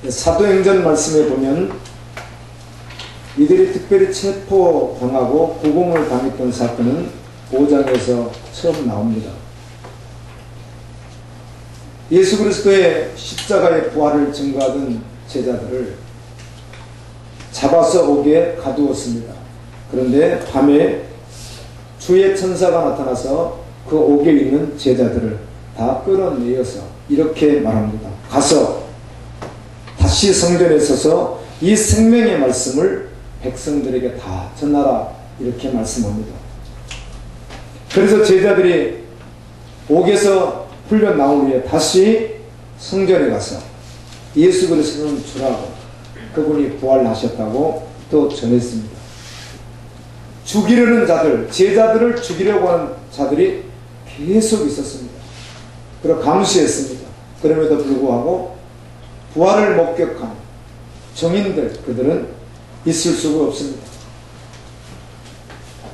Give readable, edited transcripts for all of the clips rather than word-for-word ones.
사도행전 말씀에 보면 이들이 특별히 체포당하고 구금을 당했던 사건은 5장에서 처음 나옵니다. 예수 그리스도의 십자가의 부활을 증거하던 제자들을 잡아서 옥에 가두었습니다. 그런데 밤에 주의 천사가 나타나서 그 옥에 있는 제자들을 다 끌어내어서 이렇게 말합니다. 가서 다시 성전에 서서 이 생명의 말씀을 백성들에게 다 전하라, 이렇게 말씀합니다. 그래서 제자들이 옥에서 풀려 나온 후에 다시 성전에 가서 예수 그리스도는 주라고, 그분이 부활하셨다고 또 전했습니다. 죽이려는 자들, 제자들을 죽이려고 하는 자들이 계속 있었습니다. 그리고 감시했습니다. 그럼에도 불구하고 부활을 목격한 정인들, 그들은 있을 수가 없습니다.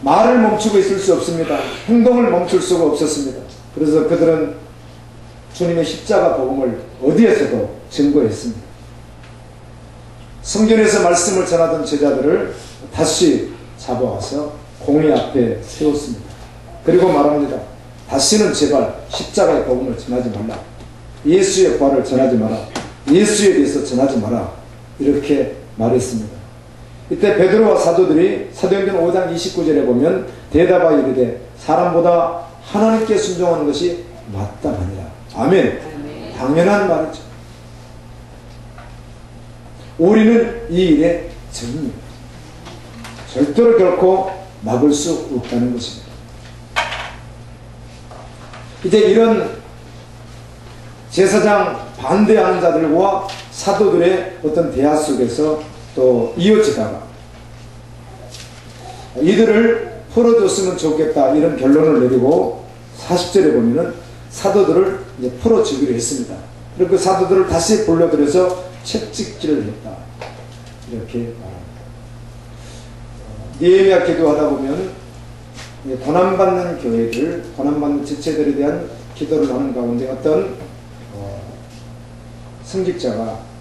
말을 멈추고 있을 수 없습니다. 행동을 멈출 수가 없었습니다. 그래서 그들은 주님의 십자가 복음을 어디에서도 증거했습니다. 성전에서 말씀을 전하던 제자들을 다시 잡아와서 공회 앞에 세웠습니다. 그리고 말합니다. 다시는 제발 십자가의 복음을 전하지 말라. 예수의 부활을 전하지 마라. 예수에 대해서 전하지 마라. 이렇게 말했습니다. 이때 베드로와 사도들이 사도행전 5장 29절에 보면 대답하여 이르되 사람보다 하나님께 순종하는 것이 마땅하니라. 아멘. 당연한 말이죠. 우리는 이 일의 증인입니다. 절대로 결코 막을 수 없다는 것입니다. 이제 이런 제사장 반대하는 자들과 사도들의 어떤 대화 속에서 또 이어지다가 이들을 풀어줬으면 좋겠다, 이런 결론을 내리고 40절에 보면은 사도들을 이제 풀어주기로 했습니다. 그리고 그 사도들을 다시 불러들여서 채찍질을 했다, 이렇게 말합니다. 느헤미야 기도하다 보면 고난받는 교회들, 고난받는 지체들에 대한 기도를 하는 가운데 어떤 성직자가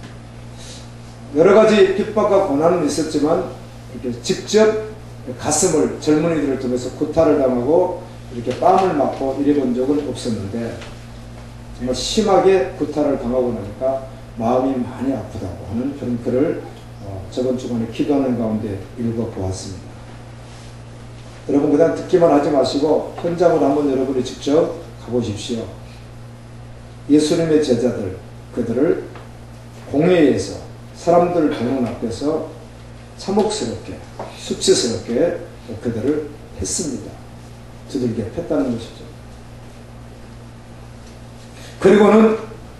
여러 가지 핍박과 고난은 있었지만 이렇게 직접 가슴을 젊은이들을 통해서 구타를 당하고 이렇게 뺨을 맞고 이래본 적은 없었는데 정말 심하게 구타를 당하고 나니까 마음이 많이 아프다고 하는 그런 글을 저번 주간에 기도하는 가운데 읽어보았습니다. 여러분 그냥 듣기만 하지 마시고 현장으로 한번 여러분이 직접 가보십시오. 예수님의 제자들, 그들을 공회에서 사람들 보는 앞에서 참혹스럽게, 수치스럽게 그들을 했습니다. 두들겨 팼다는 것이죠. 그리고는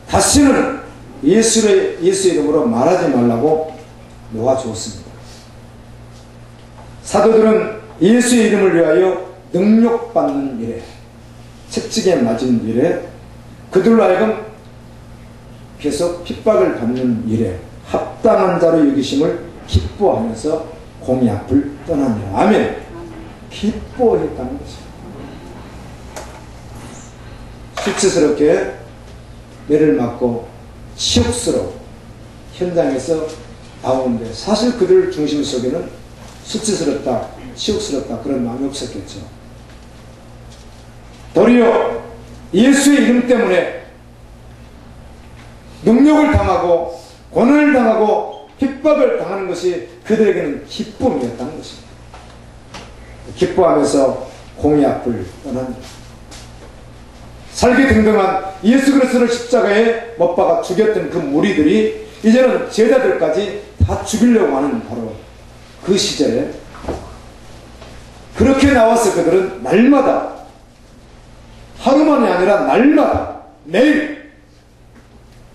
다시는 예수의 이름으로 말하지 말라고 놓아주었습니다. 사도들은 예수의 이름을 위하여 능욕받는 일에, 채찍에 맞은 일에, 그들로 하여금 계속 핍박을 받는 일에 합당한 자로 여기심을 기뻐하면서 공의 앞을 떠납니다. 아멘. 기뻐했다는 것입니다. 수치스럽게 매를 맞고 치욕스러워 현장에서 나오는데 사실 그들 중심 속에는 수치스럽다, 치욕스럽다 그런 마음이 없었겠죠. 도리어 예수의 이름 때문에 능욕을 당하고 고난을 당하고 핍박을 당하는 것이 그들에게는 기쁨이었다는 것입니다. 기뻐하면서 공의 앞을 떠납니다. 살기등등한 예수 그리스도를 십자가에 못 박아 죽였던 그 무리들이 이제는 제자들까지 다 죽이려고 하는 바로 그 시절에 그렇게 나와서 그들은 날마다, 하루만이 아니라 날마다 매일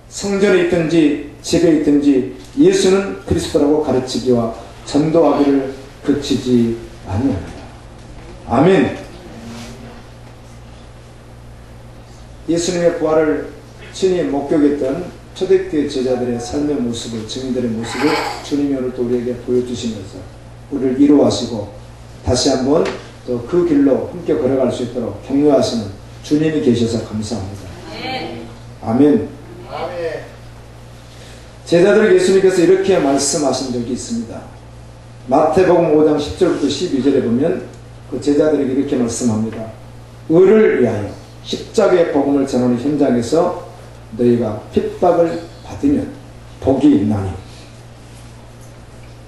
성전에 있든지 집에 있든지 예수는 그리스도라고 가르치기와 전도하기를 그치지 아니합니다. 아멘. 예수님의 부활을 친히 목격했던 초대교회 제자들의 삶의 모습을, 증인들의 모습을 주님이 오늘 또 우리에게 보여주시면서 우리를 위로하시고 다시 한번 또 그 길로 함께 걸어갈 수 있도록 격려하시는 주님이 계셔서 감사합니다. 아멘. 아멘. 제자들에게 예수님께서 이렇게 말씀하신 적이 있습니다. 마태복음 5장 10절부터 12절에 보면 그 제자들에게 이렇게 말씀합니다. 의를 위하여 십자가의 복음을 전하는 현장에서 너희가 핍박을 받으면 복이 있나니.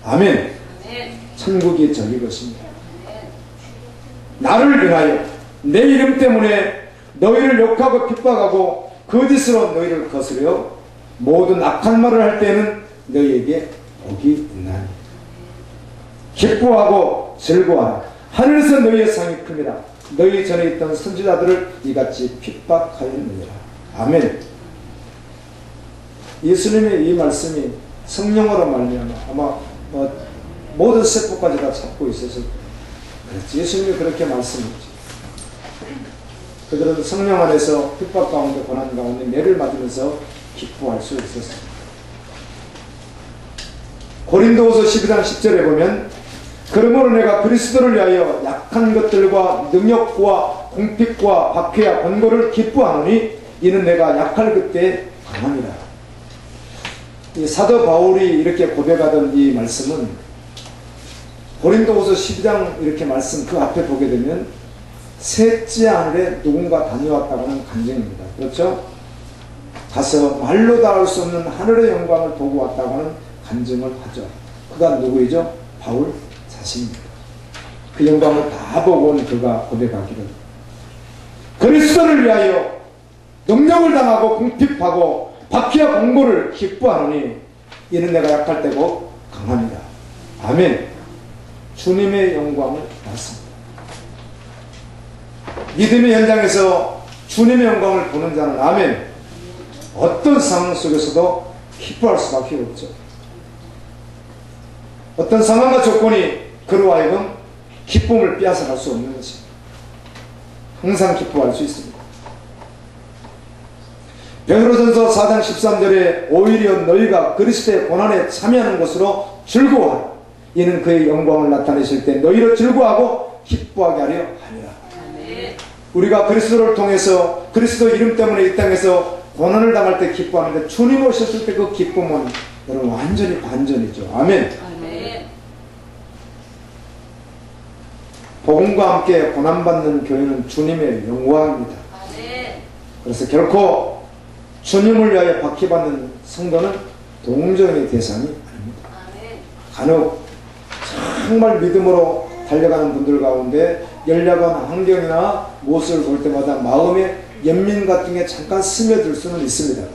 아멘. 천국이 저기 것입니다. 나를 위하여 내 이름 때문에 너희를 욕하고 핍박하고 거짓으로 너희를 거스려 모든 악한 말을 할 때는 너희에게 복이 있나니. 기뻐하고 즐거워하라. 하늘에서 너희의 상이 큽니다. 너희 전에 있던 선지자들을 이같이 핍박하였느니라. 아멘. 예수님의 이 말씀이 성령으로 말미암아 아마 모든 세포까지 다 잡고 있어서 그렇지. 예수님이 그렇게 말씀했지. 그들은 성령 안에서 핍박 가운데 고난 가운데 매를 맞으면서 기뻐할 수 있었습니다. 고린도후서 12장 10절에 보면 그러므로 내가 그리스도를 위하여 약한 것들과 능력과 공핍과 박해와 권고를 기뻐하노니 이는 내가 약할 그때 강함이라. 이 사도 바울이 이렇게 고백하던 이 말씀은 고린도후서 12장 이렇게 말씀 그 앞에 보게 되면 셋째 하늘에 누군가 다녀왔다고는 간증입니다. 그렇죠? 가서 말로 다 할 수 없는 하늘의 영광을 보고 왔다고 하는 간증을 하죠. 그가 누구이죠? 바울 자신입니다. 그 영광을 다 보고 온 그가 고백하기를 그리스도를 위하여 능력을 당하고 궁핍하고 박해와 공고를 기뻐하노니 이는 내가 약할 때고 강합니다. 아멘. 주님의 영광을 받습니다. 믿음의 현장에서 주님의 영광을 보는 자는 아멘. 어떤 상황 속에서도 기뻐할 수밖에 없죠. 어떤 상황과 조건이 그로 하여금 기쁨을 빼앗아갈 수 없는 것입니다. 항상 기뻐할 수 있습니다. 베드로전서 4장 13절에 오히려 너희가 그리스도의 고난에 참여하는 것으로 즐거워하라. 이는 그의 영광을 나타내실 때 너희로 즐거워하고 기뻐하게 하려 하니라. 우리가 그리스도를 통해서 그리스도 이름 때문에 이 땅에서 고난을 당할 때 기뻐하는데 주님 오셨을 때 그 기쁨은 여러분 완전히 반전이죠. 아멘. 복음과 함께 고난받는 교회는 주님의 영광입니다. 그래서 결코 주님을 위하여 박해받는 성도는 동정의 대상이 아닙니다. 간혹 정말 믿음으로 달려가는 분들 가운데 연약한 환경이나 모습을 볼 때마다 마음의 연민 같은 게 잠깐 스며들 수는 있습니다.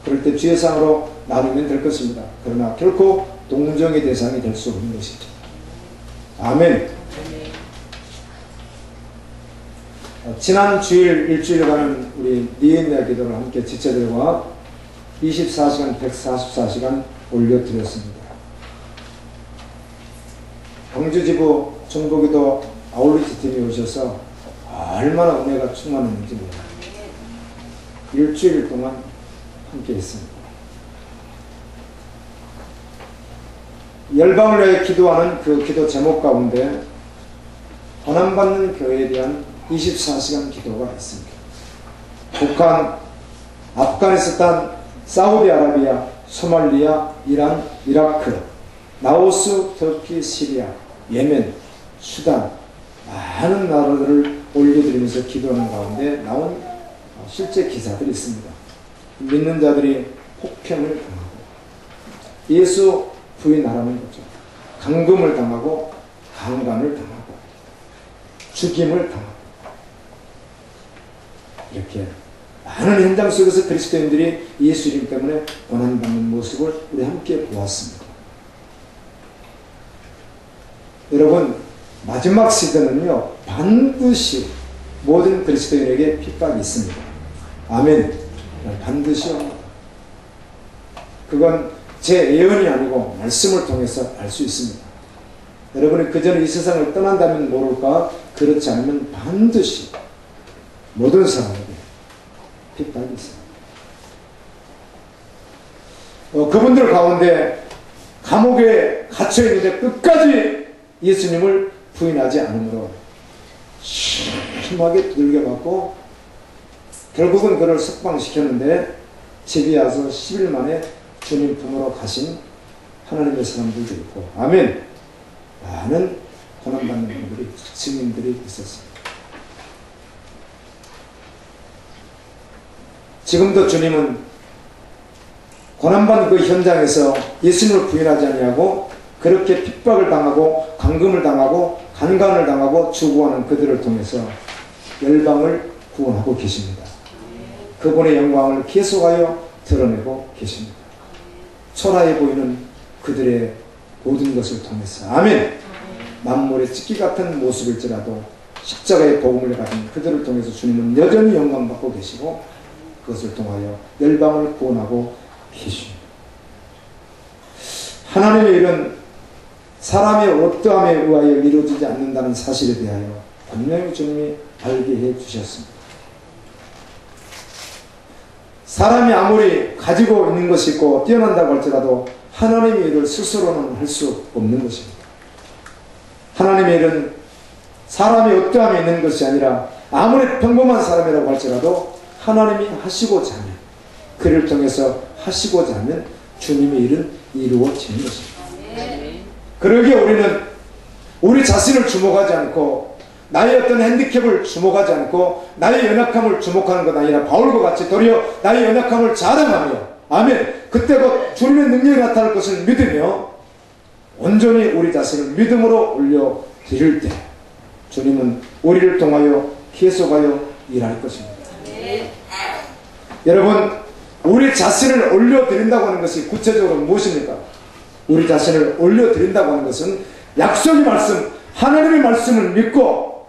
그럴 때 주의사항으로 나누면 될 것입니다. 그러나 결코 동정의 대상이 될 수 없는 것이죠. 아멘. 지난 주일 일주일간은 우리 니에미야 기도를 함께 지체들과 24시간 144시간 올려드렸습니다. 경주지부 중보기도 아울리지 팀이 오셔서 얼마나 은혜가 충만했는지 몰라요. 일주일 동안 함께 했습니다. 열방을 위해 기도하는 그 기도 제목 가운데 고난받는 교회에 대한 24시간 기도가 있습니다. 북한, 아프가니스탄, 사우디아라비아, 소말리아, 이란, 이라크, 라오스, 터키, 시리아, 예멘, 수단 많은 나라들을 올려드리면서 기도하는 가운데 나온 실제 기사들이 있습니다. 믿는 자들이 폭행을 당하고 예수 부인하라는 거죠. 감금을 당하고 강간을 당하고 죽임을 당하고 이렇게 많은 현장 속에서 그리스도인들이 예수 이름 때문에 고난받는 모습을 우리 함께 보았습니다. 여러분 마지막 시대는요 반드시 모든 그리스도인에게 핍박이 있습니다. 아멘. 반드시 옵니다. 그건 제 예언이 아니고 말씀을 통해서 알 수 있습니다. 여러분이 그전에 이 세상을 떠난다면 모를까 그렇지 않으면 반드시 모든 사람에게 핍박이 있습니다. 그분들 가운데 감옥에 갇혀있는데 끝까지 예수님을 부인하지 않으므로 심하게 두들겨 맞고 결국은 그를 석방시켰는데 집에 와서 10일 만에 주님 품으로 가신 하나님의 사람들도 있고, 아멘. 많은 고난받는 분들이, 증인들이 있었습니다. 지금도 주님은 고난받는 그 현장에서 예수님을 부인하지 아니하고 그렇게 핍박을 당하고 감금을 당하고 간간을 당하고 죽어가는 그들을 통해서 열방을 구원하고 계십니다. 그분의 영광을 계속하여 드러내고 계십니다. 초라해 보이는 그들의 모든 것을 통해서, 아멘. 만물의 찍기 같은 모습일지라도 십자가의 복음을 가진 그들을 통해서 주님은 여전히 영광받고 계시고 그것을 통하여 열방을 구원하고 계십니다. 하나님의 일은 사람의 어떠함에 의하여 이루어지지 않는다는 사실에 대하여 분명히 주님이 알게 해 주셨습니다. 사람이 아무리 가지고 있는 것이 있고 뛰어난다고 할지라도 하나님의 일을 스스로는 할 수 없는 것입니다. 하나님의 일은 사람이 어떠함에 있는 것이 아니라 아무리 평범한 사람이라고 할지라도 하나님이 하시고자 하면, 그를 통해서 하시고자 하면 주님의 일은 이루어지는 것입니다. 그러기에 우리는 우리 자신을 주목하지 않고 나의 어떤 핸디캡을 주목하지 않고 나의 연약함을 주목하는 것 아니라 바울과 같이 도리어 나의 연약함을 자랑하며, 아멘, 그때 곧 주님의 능력이 나타날 것을 믿으며 온전히 우리 자신을 믿음으로 올려드릴 때 주님은 우리를 통하여 계속하여 일할 것입니다. 여러분, 우리 자신을 올려드린다고 하는 것이 구체적으로 무엇입니까? 우리 자신을 올려드린다고 하는 것은 약속의 말씀, 하나님의 말씀을 믿고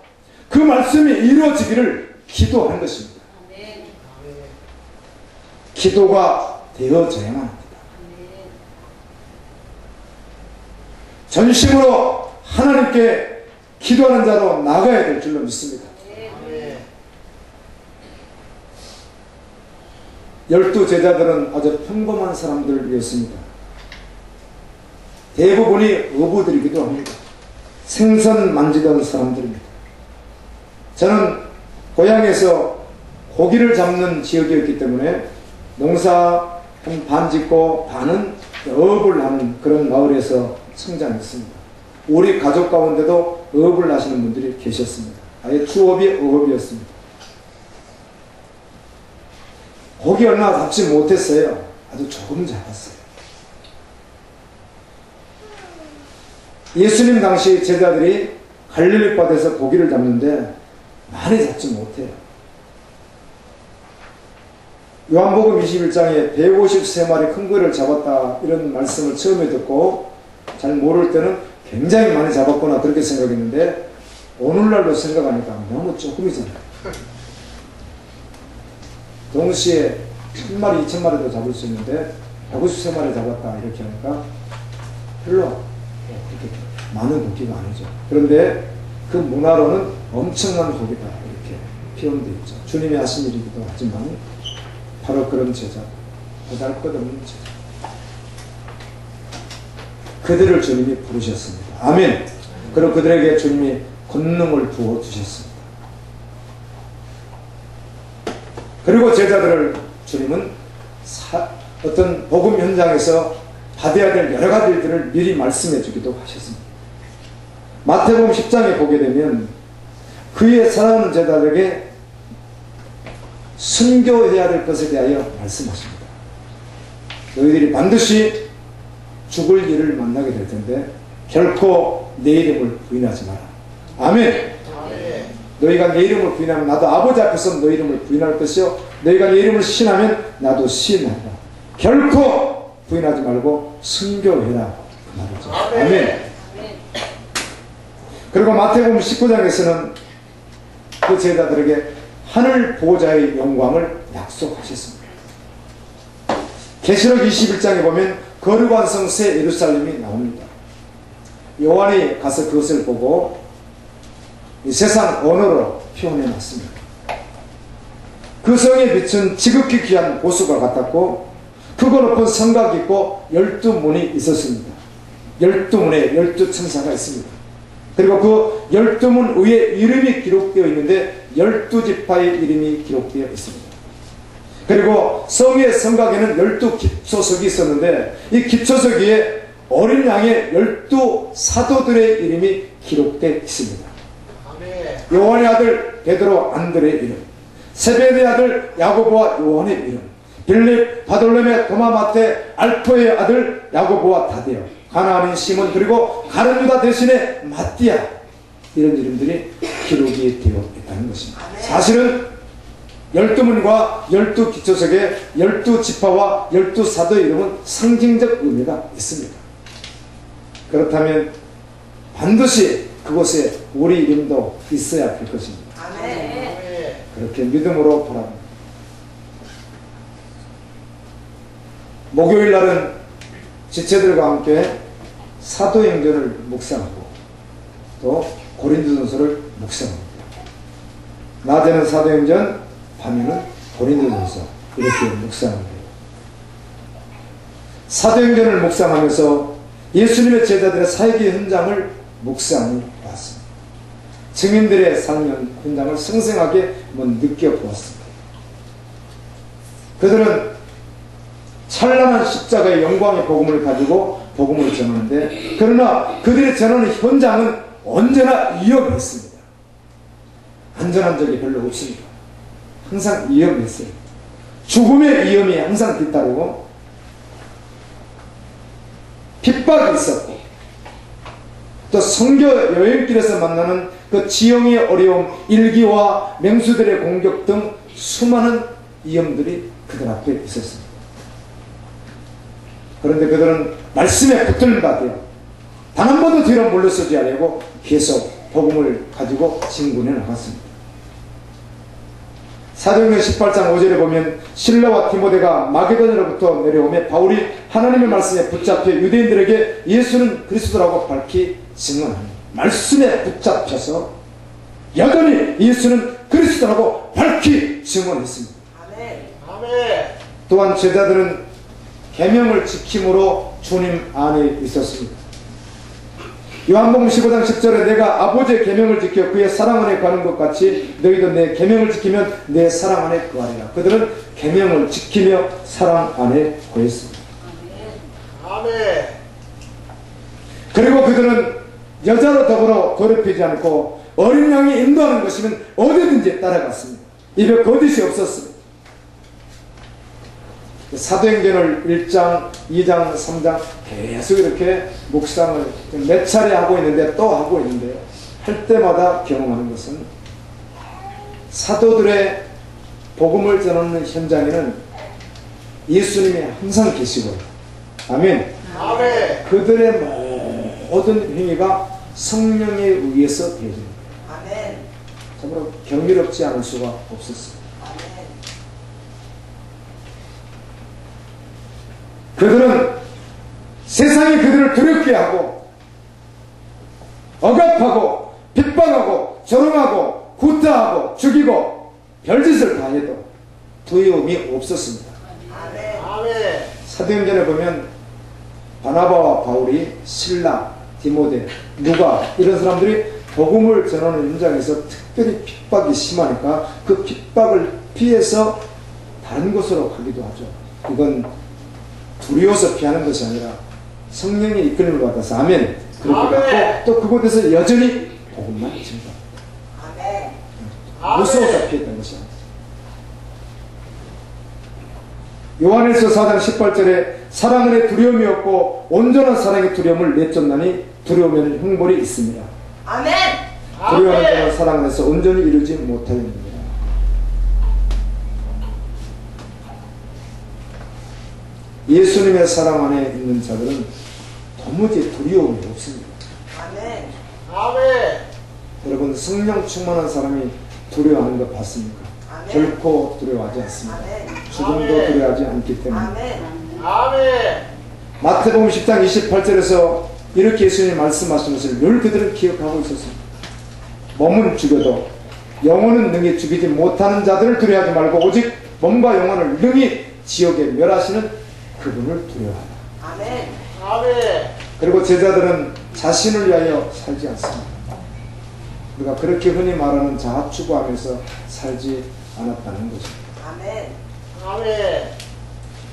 그 말씀이 이루어지기를 기도하는 것입니다. 기도가 되어져야만 합니다. 전심으로 하나님께 기도하는 자로 나가야 될 줄로 믿습니다. 12 제자들은 아주 평범한 사람들이었습니다. 대부분이 어부들이기도 합니다. 생선 만지던 사람들입니다. 저는 고향에서 고기를 잡는 지역이었기 때문에 농사 한 반 짓고 반은 어업을 하는 그런 마을에서 성장했습니다. 우리 가족 가운데도 어업을 하시는 분들이 계셨습니다. 아예 주업이 어업이었습니다. 고기 얼마 잡지 못했어요. 아주 조금 잡았어요. 예수님 당시 제자들이 갈릴리 바다에서 고기를 잡는데 많이 잡지 못해요. 요한복음 21장에 153마리 큰 거를 잡았다 이런 말씀을 처음에 듣고 잘 모를 때는 굉장히 많이 잡았구나 그렇게 생각했는데 오늘날로 생각하니까 너무 조금이잖아요. 동시에 1000마리, 2000마리도 잡을 수 있는데 153마리 잡았다 이렇게 하니까 별로 그렇게 많은 고기가 아니죠. 그런데 그 문화로는 엄청난 고기다 이렇게 표현되어 있죠. 주님이 하신 일이기도 하지만 바로 그런 제자, 보잘것없는 제자, 그들을 주님이 부르셨습니다. 아멘. 그리고 그들에게 주님이 권능을 부어주셨습니다. 그리고 제자들을 주님은 어떤 복음 현장에서 받아야 될 여러 가지 일들을 미리 말씀해 주기도 하셨습니다. 마태복음 10장에 보게 되면 그의 사랑하는 제자들에게 순교해야 될 것에 대하여 말씀하십니다. 너희들이 반드시 죽을 일을 만나게 될 텐데 결코 내 이름을 부인하지 마라. 아멘. 너희가 내 이름을 부인하면 나도 아버지 앞에서 너희 이름을 부인할 것이요 너희가 내 이름을 신하면 나도 신하리라. 결코 부인하지 말고 순교해라 그 말이죠. 아멘. 그리고 마태복음 19장에서는 그 제자들에게 하늘 보호자의 영광을 약속하셨습니다. 계시록 21장에 보면 거룩한 성 새 예루살렘이 나옵니다. 요한이 가서 그것을 보고 이 세상 언어로 표현해 놨습니다. 그 성에 비춘 지극히 귀한 보수가 같았고 크고 높은 성곽이 있고 12문이 있었습니다. 12문에 12천사가 있습니다. 그리고 그 12문 위에 이름이 기록되어 있는데 12지파의 이름이 기록되어 있습니다. 그리고 성의 성곽에는 12기초석이 있었는데 이 기초석 위에 어린 양의 12사도들의 이름이 기록되어 있습니다. 요한의 아들 베드로 안드레의 이름, 세베대의 아들 야고보와 요한의 이름, 빌립, 바돌로메, 도마, 마태, 알포의 아들 야고보와 다데요, 가나안인 시몬, 그리고 가룟 유다 대신에 마띠아, 이런 이름들이 기록이 되어 있다는 것입니다. 사실은 12문과 12기초석의 12지파와 12사도의 이름은 상징적 의미가 있습니다. 그렇다면 반드시 그곳에 우리 이름도 있어야 할 것입니다. 그렇게 믿음으로 바랍니다. 목요일 날은 지체들과 함께 사도행전을 묵상하고 또 고린도전서를 묵상합니다. 낮에는 사도행전, 밤에는 고린도전서 이렇게 묵상합니다. 사도행전을 묵상하면서 예수님의 제자들의 사역의 현장을 묵상해 왔습니다. 증인들의 삶 현장을 생생하게 느껴보았습니다. 그들은 찬란한 십자가의 영광의 복음을 가지고 복음을 전하는데, 그러나 그들이 전하는 현장은 언제나 위협이 있습니다. 안전한 적이 별로 없습니다. 항상 위험이 있어요. 죽음의 위험이 항상 뒤따르고 핍박이 있었고, 또 선교 여행길에서 만나는 그 지형의 어려움, 일기와 맹수들의 공격 등 수많은 위험들이 그들 앞에 있었습니다. 그런데 그들은 말씀에 붙들림 받아요. 단 한 번도 뒤로 물러서지 않고 계속 복음을 가지고 진군해 나갔습니다. 사도행전 18장 5절에 보면 실라와 디모데가 마게도냐로부터 내려오며 바울이 하나님의 말씀에 붙잡혀 유대인들에게 예수는 그리스도라고 밝히 증언합니다. 말씀에 붙잡혀서 여전히 예수는 그리스도라고 밝히 증언했습니다. 아멘. 또한 제자들은 계명을 지킴으로 주님 안에 있었습니다. 요한복음 15장 10절에 내가 아버지의 계명을 지켜 그의 사랑 안에 가는 것 같이 너희도 내 계명을 지키면 내 사랑 안에 거하리라. 그들은 계명을 지키며 사랑 안에 거했습니다. 아멘. 그리고 그들은 여자로 더불어 더럽히지 않고 어린 양이 인도하는 것이면 어디든지 따라갔습니다. 입에 거짓이 없었습니다. 사도행전을 1장, 2장, 3장 계속 이렇게 묵상을 몇 차례 하고 있는데 또 하고 있는데요. 할 때마다 경험하는 것은 사도들의 복음을 전하는 현장에는 예수님이 항상 계시고, 아멘. 아멘. 그들의 모든 행위가 성령에 의해서 되어집니다. 아멘. 정말 경이롭지 않을 수가 없었습니다. 그들은 세상이 그들을 두렵게 하고 억압하고 핍박하고 조롱하고 구타하고 죽이고 별짓을 다 해도 두려움이 없었습니다. 아멘. 사도행전에 보면 바나바와 바울이 실라, 디모데, 누가 이런 사람들이 복음을 전하는 현장에서 특별히 핍박이 심하니까 그 핍박을 피해서 다른 곳으로 가기도 하죠. 이건 두려워서 피하는 것이 아니라 성령의 이끌림을 받아서, 아멘. 그렇게 갖고 또 그곳에서 여전히 복음만 증거합니다. 무서워서 피했던 것이 아닙니다. 요한일서 4장 18절에 사랑 안에 두려움이 없고 온전한 사랑의 두려움을 내쫓나니 두려움에는 형벌이 있습니다. 아멘. 두려워하는 자는 사랑 안에서 온전히 이루지 못하게 됩니다. 예수님의 사랑 안에 있는 자들은 도무지 두려움이 없습니다. 아멘. 아멘. 여러분, 성령 충만한 사람이 두려워하는 것 봤습니까? 아멘. 결코 두려워하지 않습니다. 아멘. 죽음도 두려워하지 않기 때문에. 아멘. 아멘. 마태복음 10장 28절에서 이렇게 예수님이 말씀하신 것을 늘 그들은 기억하고 있었습니다. 몸은 죽여도 영혼은 능히 죽이지 못하는 자들을 두려워하지 말고 오직 몸과 영혼을 능히 지옥에 멸하시는 그분을 두려워하라. 아멘. 아멘. 그리고 제자들은 자신을 위하여 살지 않습니다. 우리가 그렇게 흔히 말하는 자아 추구하면서 살지 않았다는 것입니다. 아멘. 아멘.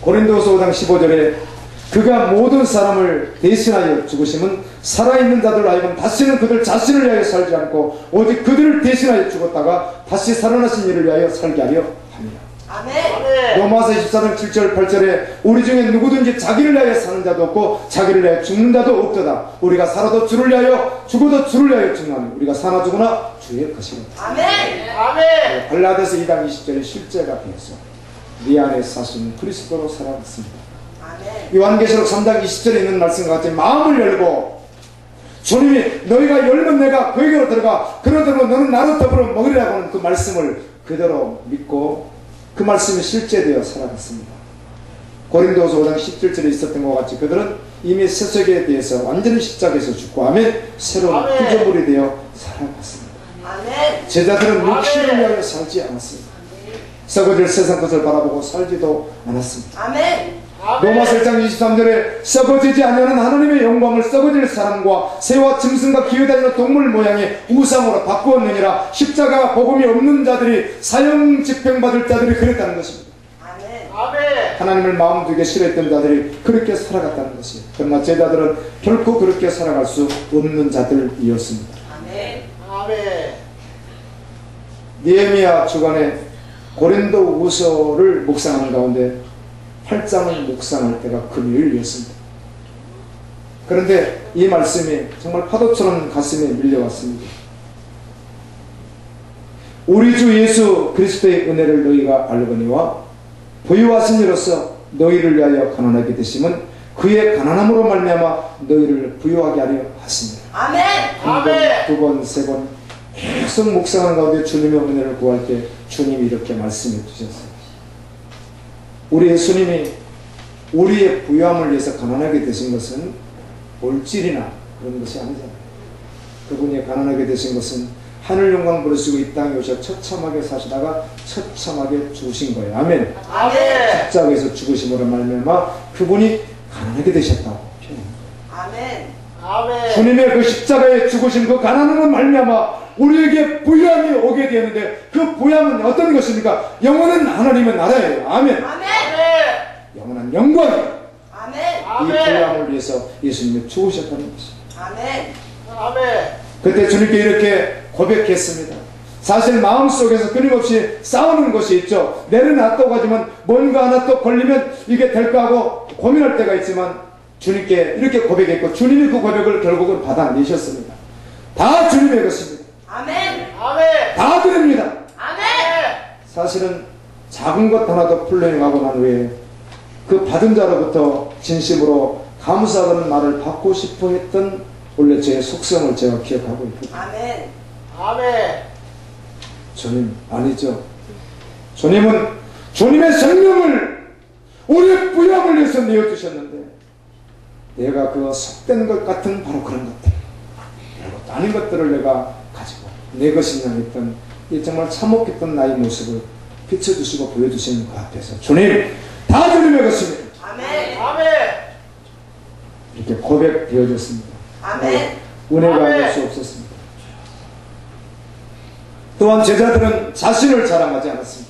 고린도후서 5장 15절에 그가 모든 사람을 대신하여 죽으심은 살아있는 자들 하여금 다시는 그들 자신을 위하여 살지 않고 오직 그들을 대신하여 죽었다가 다시 살아나신 이를 위하여 살게 하려 합니다. 아멘. 로마서 24장 7절 8절에 우리 중에 누구든지 자기를 위하여 사는 자도 없고 자기를 위하여 죽는 자도 없도다. 우리가 살아도 주를 위하여 죽어도 주를 위하여 죽나니 우리가 사나 죽으나 주의 것이로다. 아멘. 아멘. 갈라디아서 2장 20절에 실제가 되어서 네 안에 사시는 그리스도로 살아갔습니다. 요한계시록 3장 20절에 있는 말씀과 같이 마음을 열고 주님이 너희가 열면 내가 그에게로 들어가 그러므로 너는 나로 더불어 먹으리라고 하는 그 말씀을 그대로 믿고 그 말씀이 실제되어 살아갔습니다. 고린도후서 5장 17절에 있었던 것 같이 그들은 이미 세속에 대해서 완전히 십자가에서 죽고 아멘 새로운 구조물이 되어 살아갔습니다. 아멘. 제자들은 육신을 위하여 살지 않았습니다. 썩어질 세상 것을 바라보고 살지도 않았습니다. 아멘. 로마서 1장 23절에 썩어지지 않는 하나님의 영광을 썩어질 사람과 새와 짐승과 기어다니는 동물 모양의 우상으로 바꾸었느니라. 십자가 복음이 없는 자들이 사형 집행받을 자들이 그랬다는 것입니다. 아멘. 하나님을 마음 두게 싫어했던 자들이 그렇게 살아갔다는 것이에요. 그러나 제자들은 결코 그렇게 살아갈 수 없는 자들이었습니다. 아멘. 아멘. 느헤미야 주간에 고린도후서를 묵상하는 가운데 8장을 묵상할 때가 금요일이었습니다. 그런데 이 말씀이 정말 파도처럼 가슴에 밀려왔습니다. 우리 주 예수 그리스도의 은혜를 너희가 알거니와 부유하신 이로서 너희를 위하여 가난하게 되심은 그의 가난함으로 말미암아 너희를 부유하게 하려 하십니다. 아멘. 한 번, 두 번, 세 번 계속 묵상하는 가운데 주님의 은혜를 구할 때 주님이 이렇게 말씀해 주셨어요. 우리 예수님이 우리의 부유함을 위해서 가난하게 되신 것은 물질이나 그런 것이 아니잖아요. 그분이 가난하게 되신 것은 하늘 영광 부르시고 이 땅에 오셔 처참하게 사시다가 처참하게 죽으신 거예요. 아멘. 아멘. 십자가에서 죽으심으로 말미암아 그분이 가난하게 되셨다고 표현합니다. 아멘. 아멘. 주님의 그 십자가에 죽으신 그 가난함으로 말미암아 우리에게 부유함이 오게 되었는데 그 부유함은 어떤 것입니까? 영원한 하나님의 나라예요. 아멘. 아멘. 영원한 영광이에요. 아멘. 이 부유함을 위해서 예수님이 죽으셨다는 것입니다. 아멘. 아멘. 그때 주님께 이렇게 고백했습니다. 사실 마음속에서 끊임없이 싸우는 것이 있죠. 내려놨다고 하지만 뭔가 하나 또 걸리면 이게 될까 하고 고민할 때가 있지만 주님께 이렇게 고백했고 주님이 그 고백을 결국은 받아내셨습니다. 다 주님의 것입니다. 아멘. 아멘. 다 드립니다. 아멘. 사실은 작은 것 하나도 풀려나가고 난 후에 그 받은 자로부터 진심으로 감사하는 말을 받고 싶어 했던 원래 제 속성을 제가 기억하고 있거든요. 아멘. 아멘. 주님 아니죠. 주님은 주님의 생명을 우리의 부유함을 위해서 내어주셨는데 내가 그 속된 것 같은 바로 그런 것들 그리고 아닌 것들을 내가 가지고 내 것이냐 했던 이 정말 참혹했던 나의 모습을 비춰주시고 보여주시는 그 앞에서 주님 다 주님의 것입니다. 아멘. 아멘. 이렇게 고백되어졌습니다. 아멘. 은혜가 아닐 수 없었습니다. 또한 제자들은 자신을 자랑하지 않았습니다.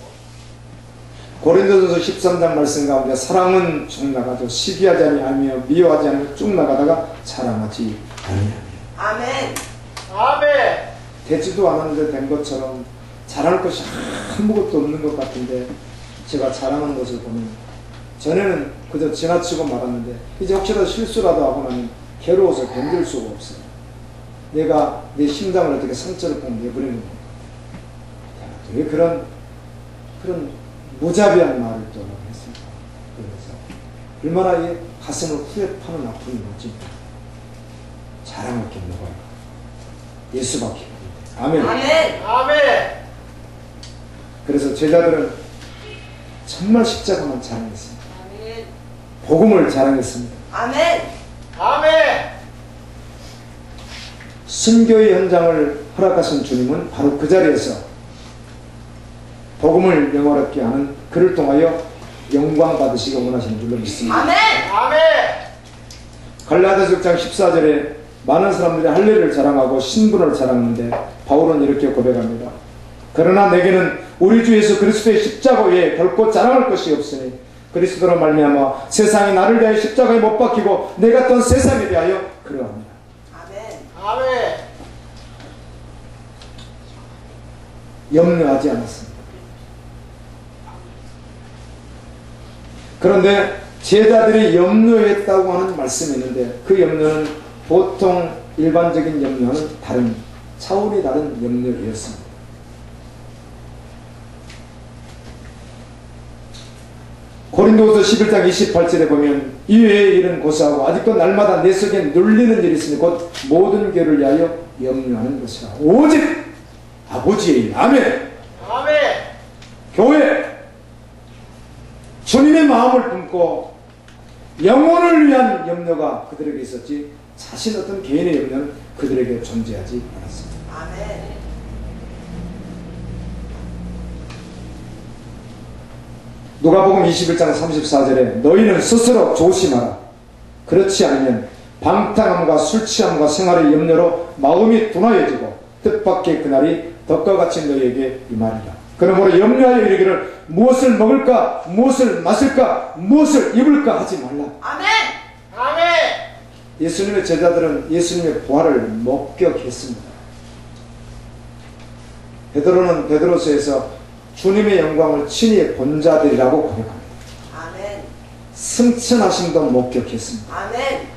고린도전서 13장 말씀 가운데 사랑은 쭉 나가도 시기하지 아니하며 미워하지 않으며 쭉 나가다가 자랑하지 아니하며. 아멘. 아멘. 되지도 않았는데 된 것처럼 자랑할 것이 아무것도 없는 것 같은데 제가 자랑하는 것을 보면 전에는 그저 지나치고 말았는데 이제 혹시라도 실수라도 하고 나면 괴로워서 견딜 수가 없어요. 내가 내 심장을 어떻게 상처를 꼭 내버리는 거예요. 왜 그런 무자비한 말을 또 했습니까? 그래서 얼마나 이 가슴을 후에 파는 아픔이 뭐지? 자랑할 게 뭐가 예수밖에 없는데. 아멘. 아멘. 아멘. 그래서 제자들은 정말 십자가만 자랑했습니다. 아멘. 복음을 자랑했습니다. 아멘. 아멘. 순교의 현장을 허락하신 주님은 바로 그 자리에서 복음을 영화롭게 하는 그를 통하여 영광 받으시기 원하시는 줄로 믿습니다. 아멘. 아멘. 갈라디아서 6장 14절에 많은 사람들이 할례를 자랑하고 신분을 자랑하는데 바울은 이렇게 고백합니다. 그러나 내게는 우리 주 예수 그리스도의 십자가 외에 결코 자랑할 것이 없으니 그리스도로 말미암아 세상이 나를 대하여 십자가에 못 박히고 내가 또한 세상에 대하여 그러합니다. 아멘. 아멘. 염려하지 않았습니다. 그런데 제자들이 염려했다고 하는 말씀이 있는데 그 염려는 보통 일반적인 염려는 다른 차원이 다른 염려였습니다. 고린도후서 11장 28절에 보면 이외의 일은 고사하고 아직도 날마다 내 속에 눌리는 일이 있으니 곧 모든 교회를 위하여 염려하는 것이라. 오직 아버지의 일. 아멘. 아멘. 교회 주님의 마음을 품고 영혼을 위한 염려가 그들에게 있었지 자신 어떤 개인의 염려는 그들에게 존재하지 않았습니다. 아멘. 누가복음 21장 34절에 너희는 스스로 조심하라. 그렇지 않으면 방탕함과 술취함과 생활의 염려로 마음이 둔하여지고 뜻밖의 그날이 덕과 같이 너희에게 임하리라. 그러므로 염려하여 이르기를 무엇을 먹을까 무엇을 마실까 무엇을 입을까 하지 말라. 아멘. 아멘. 예수님의 제자들은 예수님의 부활을 목격했습니다. 베드로는 베드로서에서 주님의 영광을 친히 본 자들이라고 고백합니다. 아멘. 승천하심도 목격했습니다. 아멘.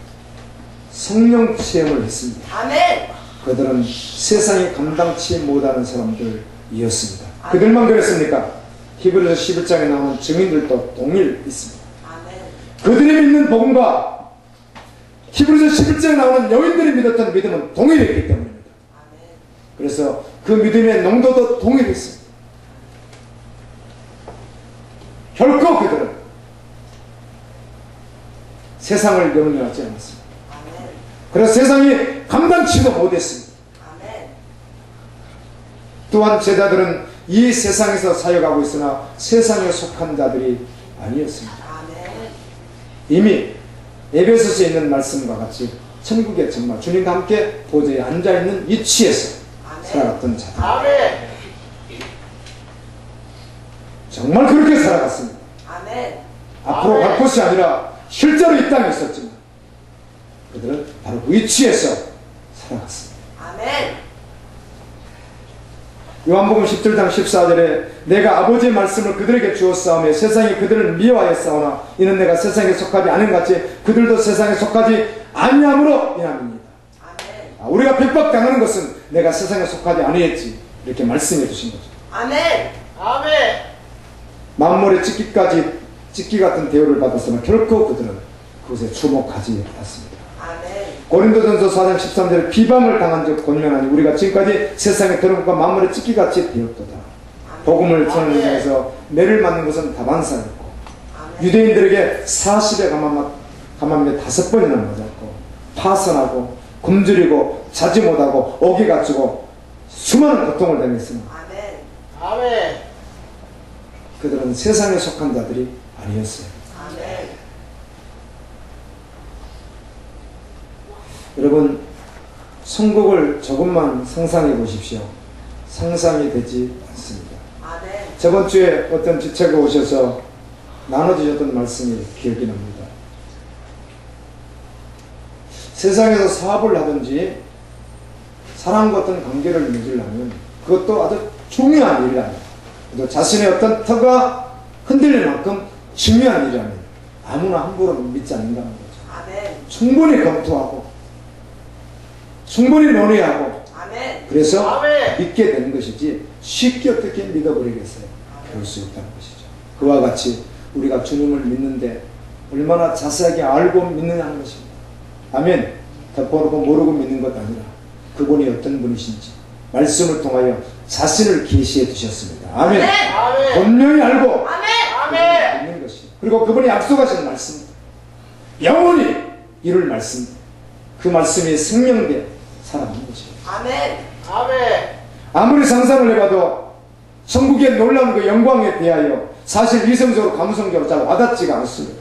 성령 체험을 했습니다. 아멘. 그들은 세상이 감당치 못하는 사람들이었습니다. 그들만 그랬습니까? 히브리서 11장에 나오는 증인들도 동일 있습니다. 아멘. 그들이 믿는 복음과 히브리서 11장에 나오는 여인들이 믿었던 믿음은 동일했기 때문입니다. 아멘. 그래서 그 믿음의 농도도 동일했습니다. 결코 그들은 세상을 염려하지 않았습니다. 아멘. 그래서 세상이 감당치도 못했습니다. 아멘. 또한 제자들은 이 세상에서 사역하고 있으나 세상에 속한 자들이 아니었습니다. 아멘. 이미 에베소서에 있는 말씀과 같이 천국에 정말 주님과 함께 보좌에 앉아있는 위치에서 살아갔던 자들. 아멘. 정말 그렇게 살아갔습니다. 아멘. 앞으로 갈 곳이 아니라 실제로 이 땅에 있었지만 그들은 바로 그 위치에서 살아갔습니다. 아멘. 요한복음 17장 14절에 내가 아버지의 말씀을 그들에게 주었사오며 세상이 그들을 미워하였사오나 이는 내가 세상에 속하지 않은 같이 그들도 세상에 속하지 아니함으로 인함입니다. 아멘. 우리가 핍박당하는 것은 내가 세상에 속하지 아니했지 이렇게 말씀해 주신 거죠. 아멘. 아멘. 만물의 찍기 같은 대우를 받았으나 결코 그들은 그것에 주목하지 않았습니다. 아멘. 고린도전서 4장 13절에 비방을 당한 적 권면하니 우리가 지금까지 세상에 들은 것과 만물의 찍기같이 되었도다. 복음을 전하면서 매를 맞는 것은 다반사였고 유대인들에게 40에 가만매 5번이나 맞았고 파선하고 굶주리고 자지 못하고 옥에 갇히고 수많은 고통을 당했으나 아멘. 아멘. 그들은 세상에 속한 자들이 아니었어요. 아멘. 여러분 천국을 조금만 상상해 보십시오. 상상이 되지 않습니다. 아멘. 저번 주에 어떤 지체가 오셔서 나눠주셨던 말씀이 기억이 납니다. 세상에서 사업을 하든지 사람과 어떤 관계를 맺으려면 그것도 아주 중요한 일이라면 또 자신의 어떤 터가 흔들릴 만큼 중요한 일이라면 아무나 함부로 믿지 않는다는 거죠. 아멘. 충분히 검토하고 충분히 논의하고 아멘. 그래서 아멘. 믿게 되는 것이지 쉽게 어떻게 믿어버리겠어요. 그럴 수 있다는 것이죠. 그와 같이 우리가 주님을 믿는데 얼마나 자세하게 알고 믿느냐 하는 것입니다. 아멘. 덮어놓고 모르고 믿는 것 아니라 그분이 어떤 분이신지 말씀을 통하여 자신을 계시해 주셨습니다. 아멘. 아멘. 분명히 알고 아멘. 아멘. 믿는 것이 그리고 그분이 약속하신 말씀 영원히 이룰 말씀 그 말씀이 생명돼 살아가는 것입니다. 아멘. 아멘. 아무리 상상을 해봐도 천국의 놀라운 그 영광에 대하여 사실 이성적으로 감성적으로 잘 와닿지가 않습니다.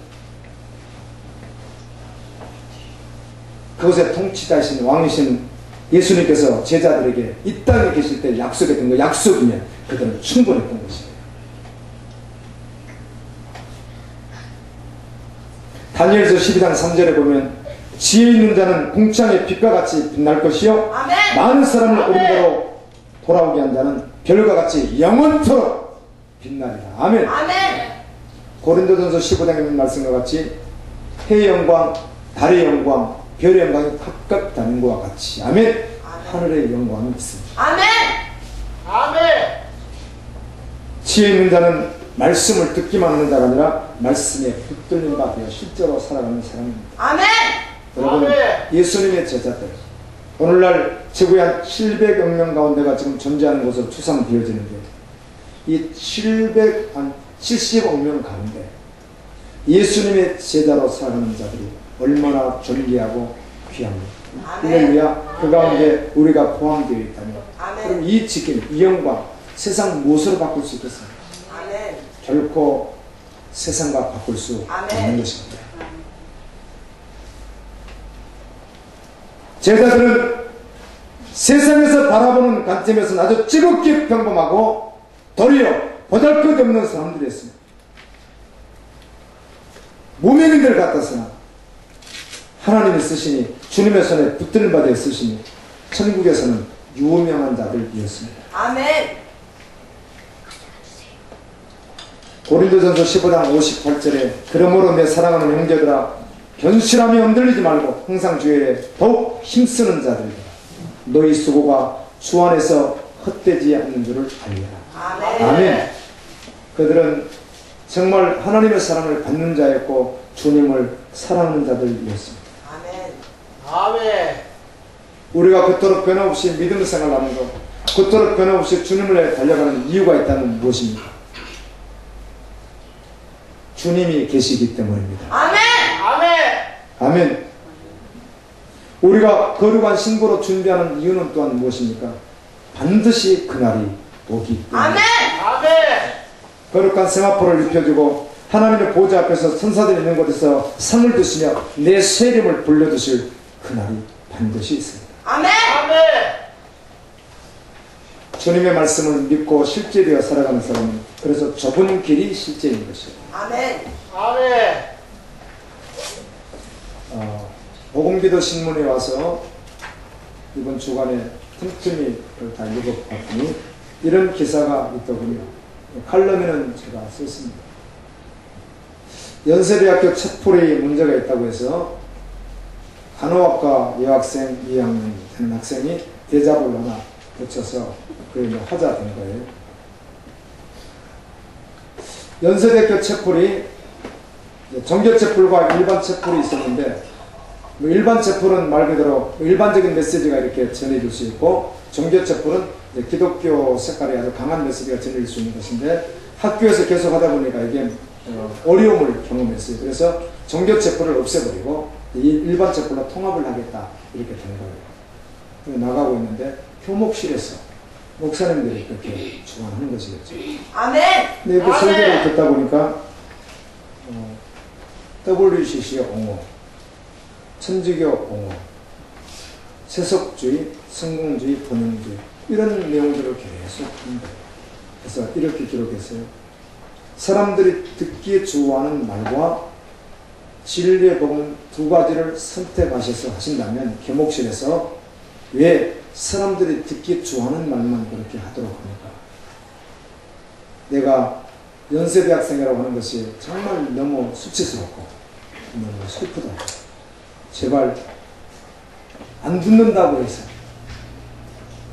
그것의 통치자이신 왕이신 예수님께서 제자들에게 이 땅에 계실 때 약속했던 그 약속이면 그들은 충분했던 것이에요. 다니엘서 12장 3절에 보면 지혜 있는 자는 궁창의 빛과 같이 빛날 것이요 아멘. 많은 사람을 아멘. 옳은대로 돌아오게 한 자는 별과 같이 영원토록 빛나리라. 아멘. 아멘. 고린도전서 15장에 있는 말씀과 같이 해의 영광, 달의 영광, 별의 영광이 각각 다른 것과 같이 아멘. 하늘의 영광이 있습니다. 아멘. 아멘. 지혜 있는 자는 말씀을 듣기만 하는 자가 아니라 말씀에 붙들린 바 되어 실제로 살아가는 사람입니다. 아멘. 여러분, 아멘. 예수님의 제자들, 오늘날 지구의 한 700여 명 가운데가 지금 존재하는 것으로 추상되어지는데 이 70억 명 가운데 예수님의 제자로 살아가는 자들이 얼마나 존귀하고 귀합니다. 할렐루야. 그 가운데 우리가 포함되어 있다면 아멘. 그럼 이 지킴, 이 영광 세상 무엇으로 바꿀 수 있겠습니까? 아멘. 결코 세상과 바꿀 수 아멘. 없는 것입니다. 제자들은 세상에서 바라보는 관점에서는 아주 찌겁게 평범하고 도리어 보잘것없는 사람들이었습니다. 무명인들 같았으나 하나님이 쓰시니 주님의 손에 붙들린 바 되어 쓰시니 천국에서는 유명한 자들이었습니다. 아멘. 고린도전서 15장 58절에 그러므로 내 사랑하는 형제들아 견실함이 흔들리지 말고 항상 주의 더욱 힘쓰는 자들이다. 너희 수고가 주 안에서 헛되지 않는 줄을 알리라. 아멘. 아멘. 그들은 정말 하나님의 사랑을 받는 자였고 주님을 사랑하는 자들이었습니다. 아멘. 아멘. 우리가 그토록 변함없이 믿음 생활하는 것, 그토록 변함없이 주님을 위해 달려가는 이유가 있다는 무엇입니까? 주님이 계시기 때문입니다. 아멘. 아멘. 아멘. 우리가 거룩한 신고로 준비하는 이유는 또한 무엇입니까? 반드시 그날이 오기 때문에. 아멘. 아멘. 거룩한 세마포를 입혀주고 하나님의 보좌 앞에서 천사들이 있는 곳에서 상을 드시며 내 새 이름을 불러주실 그날이 반드시 있습니다. 아멘. 아멘. 주님의 말씀을 믿고 실제되어 살아가는 사람은 그래서 좁은 길이 실제인 것이에요. 아멘. 아멘. 복음기도 신문에 와서 이번 주간에 틈틈이 다 읽어봤더니 이런 기사가 있더군요. 칼럼에는 제가 썼습니다. 연세대학교 첩풀에 문제가 있다고 해서 간호학과 여학생 2학년 되는 학생이 대잡을 하나 붙여서 그게 화제된 거예요. 연세대학교 첩풀이 정규 첩풀과 일반 첩풀이 있었는데 일반 첩풀은 말 그대로 일반적인 메시지가 이렇게 전해질 수 있고 정규 첩풀은 기독교 색깔이 아주 강한 메시지가 전해질 수 있는 것인데 학교에서 계속 하다 보니까 이게 어려움을 경험했어요. 그래서 정규 첩풀을 없애버리고 일반 첩풀로 통합을 하겠다 이렇게 된 거예요. 나가고 있는데 교목실에서 목사님들이 그렇게 주관하는 것이겠죠. 아멘. 근데 그 설교를 듣다 보니까 WCC 옹호, 천주교 옹호, 세속주의, 성공주의, 번영주의 이런 내용들을 계속 합니다. 그래서 이렇게 기록했어요. 사람들이 듣기에 좋아하는 말과 진리의 복음 두 가지를 선택하셔서 하신다면 개목실에서 왜 사람들이 듣기에 좋아하는 말만 그렇게 하도록 합니까? 내가 연세대학생이라고 하는 것이 정말 너무 수치스럽고 너무 슬프다. 제발 안 듣는다고 해서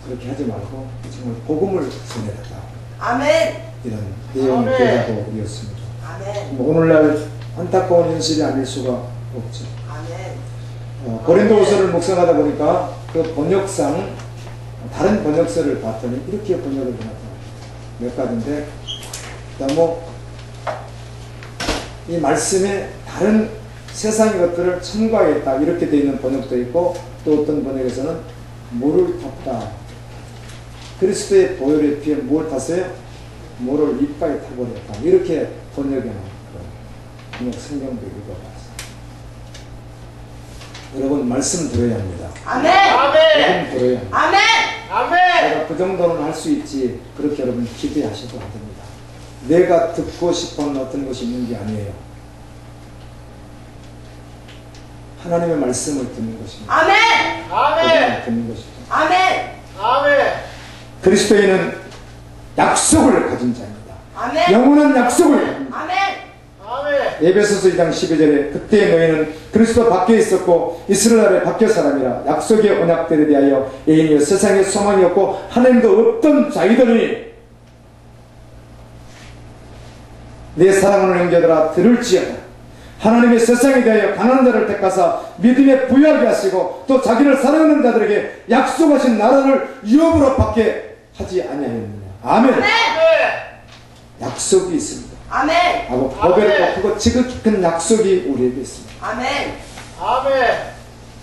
그렇게 하지 말고 정말 복음을 전해달라. 아멘. 이런 내용이 대답이었습니다. 아멘. 오늘날 안타까운 현실이 아닐 수가 없죠. 아멘. 고린도후서를 묵상하다 보니까 그 번역상 다른 번역서를 봤더니 이렇게 번역을 해놨다. 몇 가지인데 너무 이 말씀에 다른 세상의 것들을 첨가했다 이렇게 되어 있는 번역도 있고 또 어떤 번역에서는 물을 탔다. 그리스도의 보혈의 피에 뭘 탔어요? 물을 이빨에 타버렸다. 이렇게 번역해 놓은 번역 성경도 읽어봤어요. 여러분 말씀 들어야 합니다. 아멘. 아멘. 복음 들어야 합니다. 아멘. 아멘. 내가 그 정도는 할 수 있지. 그렇게 여러분 기대하셔도 안 됩니다. 내가 듣고 싶은 어떤 것이 있는 게 아니에요. 하나님의 말씀을 듣는 것입니다. 아멘. 아멘. 듣는 것이죠. 아멘. 아멘. 그리스도인은 약속을 가진 자입니다. 아멘. 영원한 약속을 가집니다. 아멘. 아멘. 에베소서 2장 12절에 그때 너희는 그리스도 밖에 있었고 이스라엘의 밖에 사람이라 약속의 언약들에 대하여 애인이여 세상에 소망이 없고 하나님도 없던 자이더니 내 사랑하는 형제들아 들을지어다. 하나님의 세상에 대하여 가난한 자를 택하사 믿음에 부유하게 하시고 또 자기를 사랑하는 자들에게 약속하신 나라를 유업으로 받게 하지 아니하였느냐. 아멘. 아멘. 약속이 있습니다. 아멘. 하고 고백했고 그거 지극히 큰 약속이 우리에게 있습니다. 아멘. 아멘.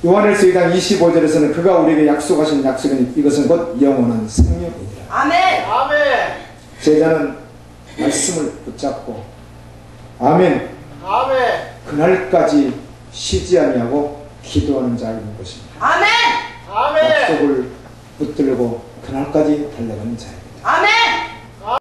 요한일서 2장 25절에서는 그가 우리에게 약속하신 약속은 이것은 곧 영원한 생명이니라. 아멘. 아멘. 제자는 말씀을 붙잡고 아멘 아멘. 그날까지 쉬지 아니하고 기도하는 자인 것입니다. 아멘. 아멘. 약속을 붙들고 그날까지 달려가는 자입니다.